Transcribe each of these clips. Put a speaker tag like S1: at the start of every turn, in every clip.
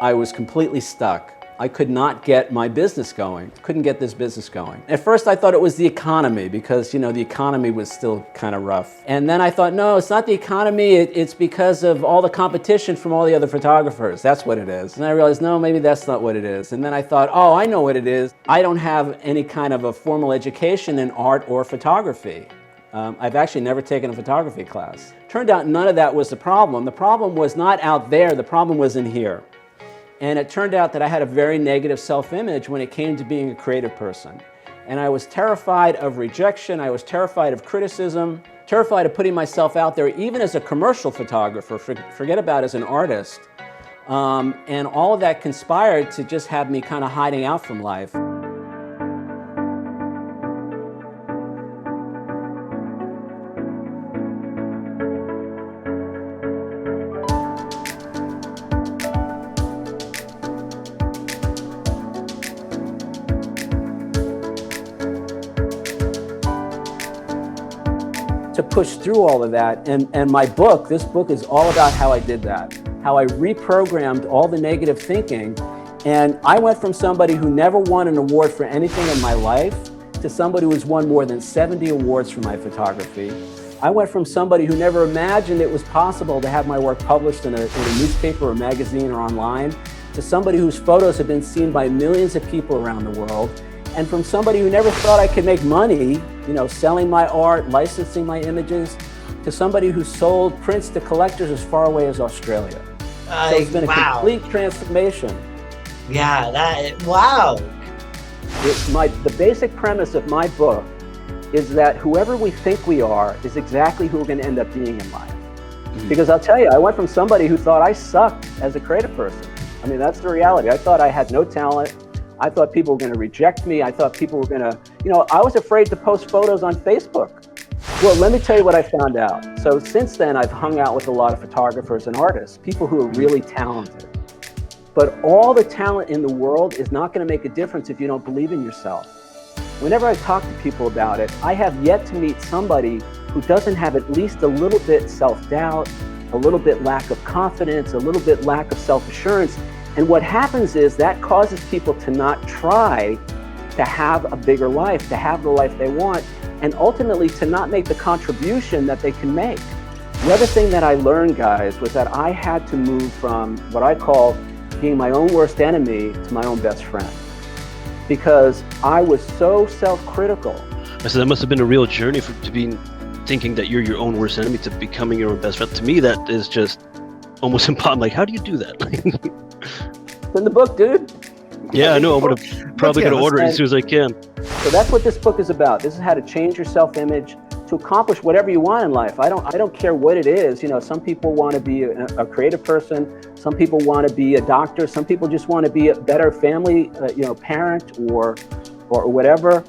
S1: I was completely stuck. I could not get my business going, couldn't get this business going. At first I thought it was the economy because, the economy was still kind of rough. And then I thought, no, it's not the economy, it's because of all the competition from all the other photographers. That's what it is. And I realized, no, maybe that's not what it is. And then I thought, oh, I know what it is. I don't have any kind of a formal education in art or photography. I've actually never taken a photography class. Turned out none of that was the problem. The problem was not out there, the problem was in here. And it turned out that I had a very negative self-image when it came to being a creative person. And I was terrified of rejection, I was terrified of criticism, terrified of putting myself out there, even as a commercial photographer, forget about as an artist. And all of that conspired to just have me kind of hiding out from life. To push through all of that, and my book, this book is all about how I did that, how I reprogrammed all the negative thinking, and I went from somebody who never won an award for anything in my life to somebody who's won more than 70 awards for my photography. I went from somebody who never imagined it was possible to have my work published in a newspaper or magazine or online to somebody whose photos have been seen by millions of people around the world, and from somebody who never thought I could make money, selling my art, licensing my images, to somebody who sold prints to collectors as far away as Australia. So it's been a complete transformation.
S2: Yeah, wow.
S1: The basic premise of my book is that whoever we think we are is exactly who we're going to end up being in life. Because I'll tell you, I went from somebody who thought I sucked as a creative person. I mean, that's the reality. I thought I had no talent. I thought people were going to reject me. I thought people were going to, I was afraid to post photos on Facebook. Well, let me tell you what I found out. So since then, I've hung out with a lot of photographers and artists, people who are really talented. But all the talent in the world is not going to make a difference if you don't believe in yourself. Whenever I talk to people about it, I have yet to meet somebody who doesn't have at least a little bit self-doubt, a little bit lack of confidence, a little bit lack of self-assurance. And what happens is that causes people to not try to have a bigger life, to have the life they want, and ultimately to not make the contribution that they can make. The other thing that I learned, guys, was that I had to move from what I call being my own worst enemy to my own best friend. Because I was so self-critical.
S3: So that must have been a real journey to be thinking that you're your own worst enemy to becoming your own best friend. To me, that is just almost impossible. Like, how do you do that?
S1: It's in the book, dude.
S3: Yeah, I know. I'm probably going to order it as soon as I can.
S1: So that's what this book is about. This is how to change your self-image to accomplish whatever you want in life. I don't care what it is. Some people want to be a creative person. Some people want to be a doctor. Some people just want to be a better family, parent or whatever.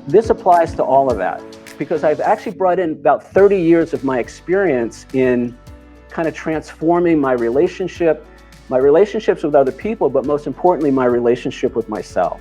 S1: This applies to all of that because I've actually brought in about 30 years of my experience in kind of transforming my relationships with other people, but most importantly, my relationship with myself.